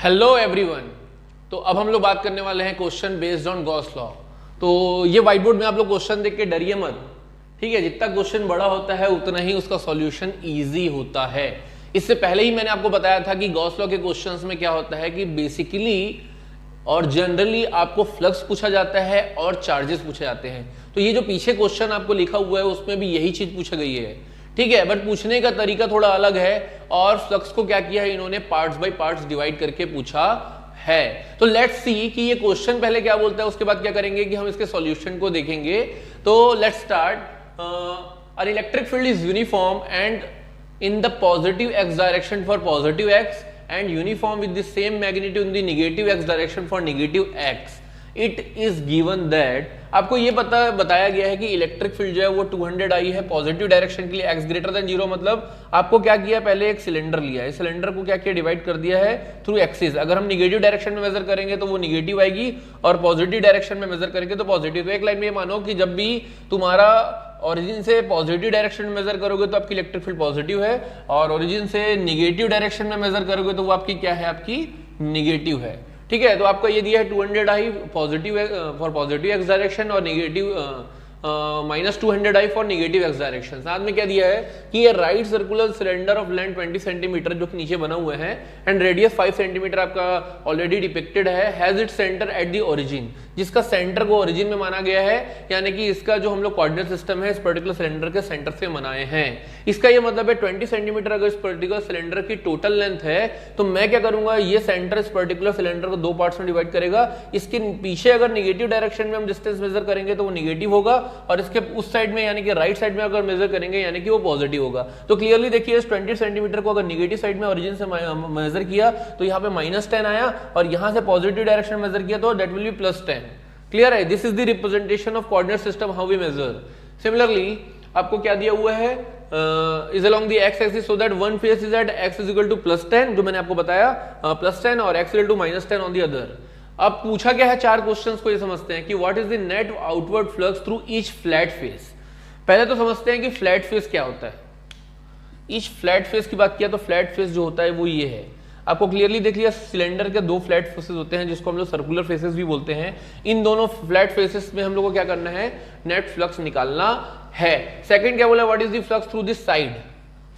Hello everyone. तो अब हम लोग बात करने वाले हैं question based on Gauss law. तो ये व्हाइट बोर्ड में आप लोग क्वेश्चन देख के डरिए मत, ठीक है। जितना क्वेश्चन बड़ा होता है उतना ही उसका सॉल्यूशन इजी होता है। इससे पहले ही मैंने आपको बताया था कि गॉस लॉ के क्वेश्चंस में क्या होता है कि बेसिकली और जनरली आपको फ्लक्स पूछा जाता है और चार्जेस पूछे जाते हैं। तो ये जो पीछे क्वेश्चन आपको लिखा हुआ है उसमें भी यही चीज पूछा गई है, ठीक है। बट पूछने का तरीका थोड़ा अलग है और फ्लक्स को क्या किया है इन्होंने पार्ट्स बाय पार्ट्स डिवाइड करके पूछा है। तो लेट्स सी कि ये क्वेश्चन पहले क्या बोलता है, उसके बाद क्या करेंगे कि हम इसके सॉल्यूशन को देखेंगे। तो let's start. an electric field is uniform and in the positive x direction for positive x and uniform with the same magnitude in the negative x direction for negative x. It is given that आपको ये बताया गया है कि electric field जो है वो 200 आई है पॉजिटिव डायरेक्शन के लिए x ग्रेटर देन 0। मतलब आपको क्या किया, पहले एक सिलेंडर लिया है, सिलेंडर को क्या किया, डिवाइड कर दिया है थ्रू एक्सिस। अगर हम निगेटिव डायरेक्शन में मेजर करेंगे तो वो निगेटिव आएगी और पॉजिटिव डायरेक्शन में मेजर करेंगे तो पॉजिटिव। तो एक लाइन में ये मानो कि जब भी तुम्हारा ओरिजिन से पॉजिटिव डायरेक्शन में मेजर करोगे तो आपकी इलेक्ट्रिक फील्ड पॉजिटिव है और ओरिजिन से निगेटिव डायरेक्शन में मेजर करोगे तो वो आपकी क्या है, आपकी निगेटिव है, ठीक है। तो आपका ये दिया है 200 I positive for positive x direction और negative -200 I for negative x direction. साथ में क्या दिया है कि ये right circular cylinder of length 20 centimetre जो कि नीचे बना हुआ है एंड रेडियस 5 सेंटीमीटर आपका ऑलरेडी डिपिक्टेड है, has it centre at the origin, जिसका सेंटर को ओरिजिन में माना गया है, यानी कि इसका जो हम लोग कोऑर्डिनेट सिस्टम है इस पर्टिकुलर सिलेंडर के सेंटर से बनाए हैं। इसका ये मतलब है 20 सेंटीमीटर अगर इस पर्टिकुलर सिलेंडर की टोटल लेंथ है तो मैं क्या करूंगा, ये सेंटर इस पर्टिकुलर सिलेंडर को दो पार्ट्स में डिवाइड करेगा। इसके पीछे अगर निगेटिव डायरेक्शन में हम डिस्टेंस मेजर करेंगे तो वो निगेटिव होगा और इसके उस साइड में यानी कि राइट साइड में अगर मेजर करेंगे यानी कि वो पॉजिटिव होगा। तो क्लियरली देखिए इस 20 सेंटीमीटर को अगर निगेटिव साइड में ओरिजिन से मेजर किया तो यहाँ पे -10 आया और यहाँ से पॉजिटिव डायरेक्शन मेजर किया तो दैट विल बी +10। क्लियर है? This is the representation of coordinate system how we measure. Similarly आपको क्या दिया हुआ है, is along the x axis so that one face is at x is equal to +10 जो मैंने आपको बताया +10 और x equal to -10 on the other. अब पूछा क्या है, चार क्वेश्चंस को ये समझते हैं कि what is the net outward flux through each flat face. पहले तो समझते हैं कि फ्लैट फेस क्या होता है। ईच फ्लैट फेस की बात किया तो फ्लैट फेस जो होता है वो ये है, आपको क्लियरली देख लिया सिलेंडर के दो फ्लैट फेसेस होते हैं जिसको हम लोग सर्कुलर फेसेस भी बोलते हैं। इन दोनों फ्लैट फेसेस में हम लोग को क्या करना है, नेट फ्लक्स निकालना है। सेकंड क्या बोला, what is the flux through this side.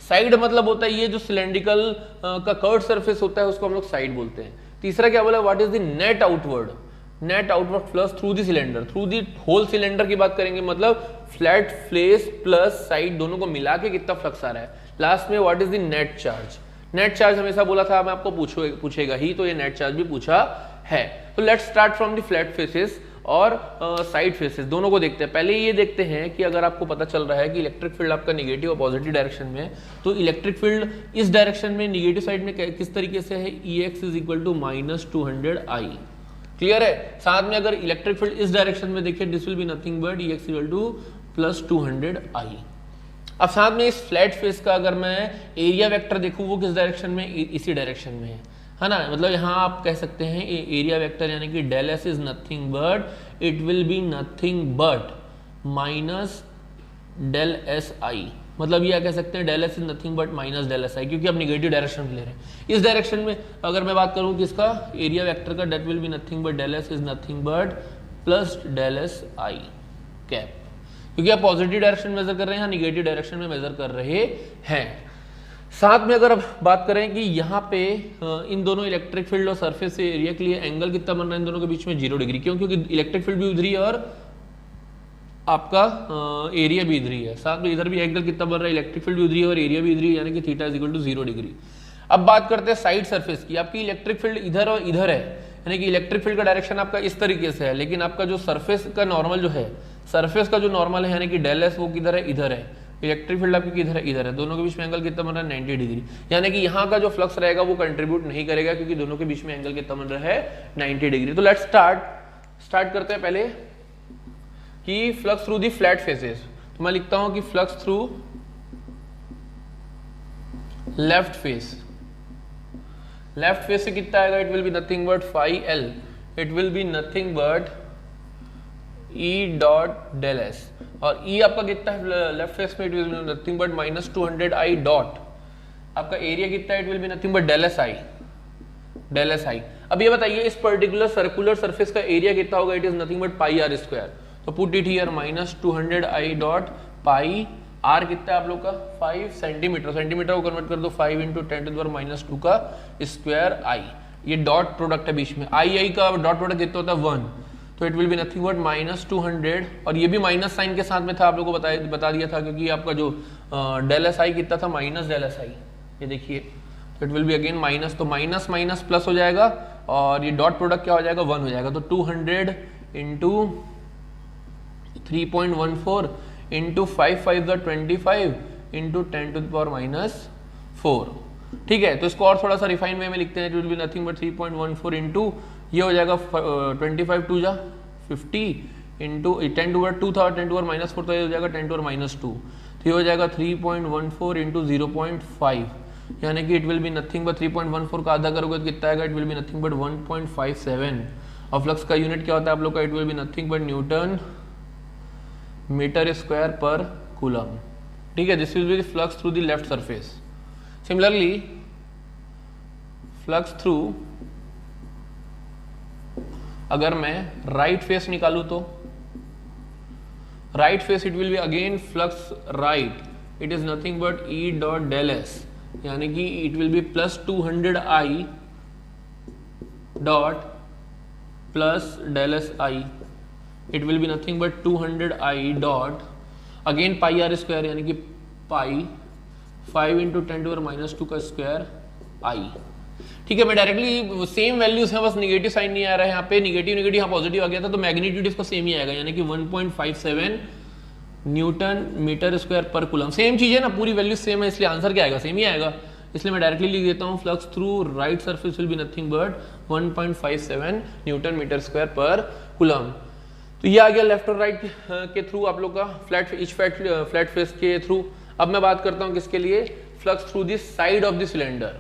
Side मतलब होता है ये जो सिलेंड्रिकल का कर्व सरफेस होता है उसको हम लोग साइड बोलते हैं। तीसरा क्या बोला, what is the net outward, net outward flux through the cylinder, through the whole cylinder की बात करेंगे, मतलब फ्लैट फेस प्लस साइड दोनों को मिला के कितना फ्लक्स आ रहा है। लास्ट में what is the net charge. Net charge हमेशा बोला था मैं आपको पूछेगा ही, तो ये नेट चार्ज भी पूछा है। तो let's start from the flat faces और साइड फेसेस, दोनों को देखते हैं। पहले ये देखते हैं कि अगर आपको पता चल रहा है कि इलेक्ट्रिक फील्ड आपका निगेटिव और पॉजिटिव डायरेक्शन में है तो इलेक्ट्रिक फील्ड इस डायरेक्शन में निगेटिव साइड में किस तरीके से है, Ex is equal to -200 i. Clear है? साथ में अगर इलेक्ट्रिक फील्ड इस डायरेक्शन में देखिए this will be nothing but Ex equal to +200 i. अब साथ में इस फ्लैट फेस का अगर मैं एरिया वेक्टर देखूं वो किस डायरेक्शन में, इसी डायरेक्शन में है ना। मतलब यहाँ आप कह सकते हैं एरिया वेक्टर यानी कि del s is nothing but it will be nothing but -del s i. मतलब ये कह सकते हैं del s is nothing but -del s i, क्योंकि आप निगेटिव डायरेक्शन में ले रहे हैं। इस डायरेक्शन में अगर मैं बात करूं कि इसका एरिया वेक्टर का that will be nothing but del s is nothing but +del s i cap, क्योंकि आप पॉजिटिव डायरेक्शन मेजर कर रहे हैं या निगेटिव डायरेक्शन में मेजर कर रहे हैं। साथ में अगर अब बात करें कि यहाँ पे इन दोनों इलेक्ट्रिक फील्ड और सरफेस से एरिया के लिए एंगल कितना बन रहा है इन दोनों के बीच में 0 डिग्री, क्यों, क्योंकि इलेक्ट्रिक फील्ड भी उधर ही है और आपका एरिया भी इधर ही है। साथ में इधर भी एंगल कितना बन रहा है, इलेक्ट्रिक फील्ड भी उधर ही है और एरिया भी इधर ही है, यानी कि theta is equal to 0 degree. अब बात करते हैं साइड सरफेस की। आपकी इलेक्ट्रिक फील्ड इधर और इधर है, यानी कि इलेक्ट्रिक फील्ड का डायरेक्शन आपका इस तरीके से है, लेकिन आपका जो सरफेस का नॉर्मल जो है, सरफेस का जो नॉर्मल है यानी कि डेल एस वो किधर है, इधर है। इलेक्ट्रिक फील्ड आपकी किधर है, इधर है। दोनों के बीच में एंगल कितना बन रहा है, 90 डिग्री, यानी कि यहाँ का जो फ्लक्स रहेगा वो कंट्रीब्यूट नहीं करेगा क्योंकि दोनों के बीच में एंगल कितना बन रहा है, 90 डिग्री। तो लेट्स स्टार्ट करते हैं पहले कि flux through the flat faces. तो मैं लिखता हूं कि flux through left face, left face से कितना आएगा, it will be nothing but φL, it will be nothing but E dot del s, और E आपका कितना है लेफ्ट फेस में, it will be nothing but -200 I dot. आपका area कितना है, it will be nothing but del s i del s i. अब ये बताइए इस पर्टिकुलर सर्कुलर सरफेस का एरिया कितना होगा? It is nothing but pi r square. तो put it here minus 200 I dot pi r कितना है आप लोग का 5 सेंटीमीटर, सेंटीमीटर को कन्वर्ट कर दो 5 इंटू 10⁻² का स्क्वायर आई। ये डॉट प्रोडक्ट है बीच में, आई का डॉट प्रोडक्ट कितना होता है 1, तो it will be nothing but -200 और ये भी माइनस साइन के साथ में था, आप लोगों को बता दिया था क्योंकि आपका जो डेल एस आई कितना था माइनस डेल एस आई, ये देखिए it will be again minus, तो माइनस माइनस प्लस हो जाएगा और ये डॉट प्रोडक्ट क्या हो जाएगा 1 हो जाएगा। तो 200 इंटू 3.14 इंटू 5 5 25 इंटू 10⁻⁴। ठीक है, तो इसको और थोड़ा सा रिफाइन वे में लिखते हैं, it will be nothing but 3.14 into ये हो जाएगा 25 2 जा 50 इंटू 10⁻² था 10⁻⁴ तो ये हो जाएगा 10⁻², तो ये हो जाएगा 3.14 इंटू 0.5 यानी कि it will be nothing but 3.14 का आधा करोगे तो कितना आएगा? It will be nothing but 1.57 और फ्लक्स का यूनिट क्या होता है आप लोग का? It will be nothing but newton metre square पर कूलम। ठीक है, this will be flux through the left surface. Similarly flux through, अगर मैं राइट फेस निकालूं तो right face it will be again flux right, it is nothing but e dot del s यानी कि it will be plus 200 I dot plus del s i, it will be nothing but 200 I dot again pi r square यानी कि पाई 5 into 10⁻² का square आई। ठीक है, मैं directly same values हैं, बस निगेटिव साइन नहीं आ रहा है यहाँ पे, निगेटिव यहाँ पॉजिटिव आ गया था तो मैग्नीट्यूड इसका सेम ही आएगा यानी कि 1.57 न्यूटन मीटर स्क्वायर पर कूलम। सेम चीज है ना, पूरी वैल्यू सेम है इसलिए आंसर क्या आएगा? सेम ही आएगा। इसलिए मैं डायरेक्टली लिख देता हूँ flux through right surface will be nothing but 1.57 newton metre square पर कूलम। तो ये आ गया लेफ्ट और राइट के थ्रू आप लोग का फ्लैट फेस के थ्रू। अब मैं बात करता हूँ किसके लिए? Flux through this side of the cylinder.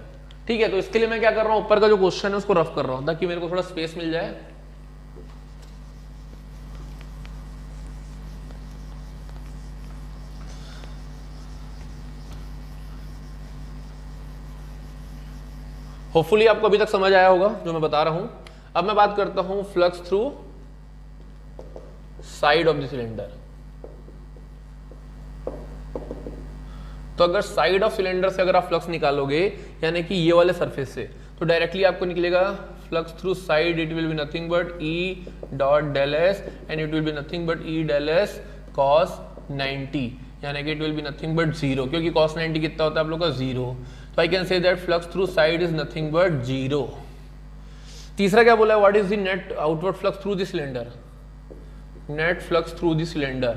ठीक है, तो इसके लिए मैं क्या कर रहा हूँ, ऊपर का जो क्वेश्चन है उसको रफ कर रहा हूँ ताकि मेरे को थोड़ा स्पेस मिल जाए। होपफुली आपको अभी तक समझ आया होगा जो मैं बता रहा हूं। अब मैं बात करता हूं flux through side of the cylinder. तो अगर साइड ऑफ सिलेंडर से अगर आप फ्लक्स निकालोगे यानी कि ये वाले सरफेस से, तो डायरेक्टली आपको निकलेगा flux through side it will be nothing but e dot del s and it will be nothing but e del s cos 90 यानी कि it will be nothing but 0 क्योंकि कॉस 90 कितना होता है आप लोग का 0। तो I can say that flux through side is nothing but 0। तीसरा क्या बोला है? What is the net outward flux through the cylinder? Net flux through the cylinder,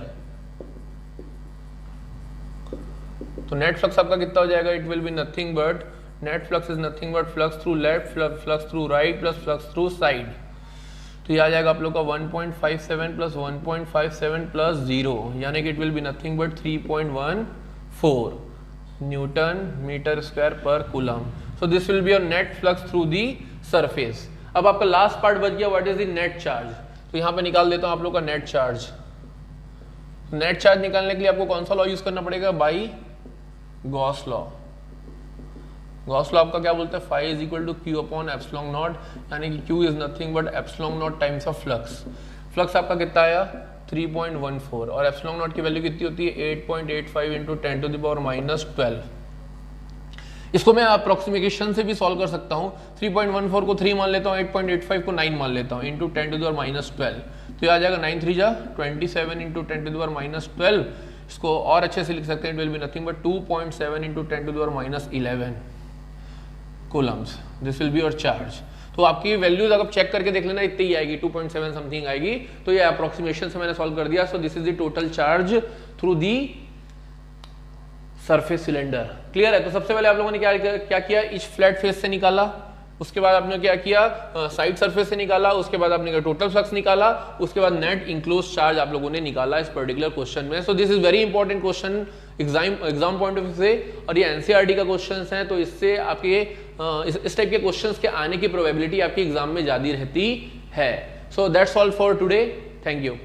तो नेट फ्लक्स आपका कितना हो जाएगा? It will be nothing but net flux is nothing but flux through left flux through right plus flux through side. तो ये आ जाएगा आप लोग का 1.57 प्लस 1.57 प्लस 0 यानी कि it will be nothing but 3.14 newton metre square पर coulomb. So this will be your net flux through the surface. अब आपका लास्ट पार्ट बच गया, what is the net charge. तो यहाँ पे निकाल देता हूँ आप लोग का नेट चार्ज। नेट चार्ज निकालने के लिए आपको कौन सा लॉ यूज करना पड़ेगा? By Gauss law. Gauss law आपका क्या बोलता है? Phi is equal to q upon epsilon naught यानी कि q is nothing but epsilon naught times of flux. Flux आपका कितना आया? 3.14 और एप्सिलॉन नॉट की वैल्यू कितनी होती है? 8.85 इंटू 10⁻⁻12। इसको मैं अप्रोक्सीमेशन से भी सॉल्व कर सकता हूँ। 3.14 को 3 मान लेता हूँ, 8.85 को 9 मान लेता हूँ इंटू 10⁻12। तो ये आ जाएगा 9 3 जा 27 इंटू 10⁻12। इसको और अच्छे से लिख सकते हैं, it will be nothing but 2.7 into 10⁻11 Coulomb's. This will be your charge. तो आपकी वैल्यूज अगर चेक करके देख लेना इतनी ही आएगी, 2.7 समथिंग आएगी। तो ये अप्रोक्सीमेशन से मैंने सॉल्व कर दिया। So this is the total charge through the surface cylinder. Clear है? तो सबसे पहले आप लोगों ने क्या किया? इस फ्लैट फेस से निकाला, उसके बाद आपने क्या किया? साइड सरफेस से निकाला, उसके बाद आपने टोटल फ्लक्स निकाला, उसके बाद नेट इंक्लोज चार्ज आप लोगों ने निकाला इस पर्टिकुलर क्वेश्चन में। So this is very important question exam point of view से, और ये एनसीईआरटी का क्वेश्चन है। तो इससे आपके इस टाइप के क्वेश्चंस के आने की प्रोबेबिलिटी आपके एग्जाम में ज्यादा रहती है। So that's all for today, thank you.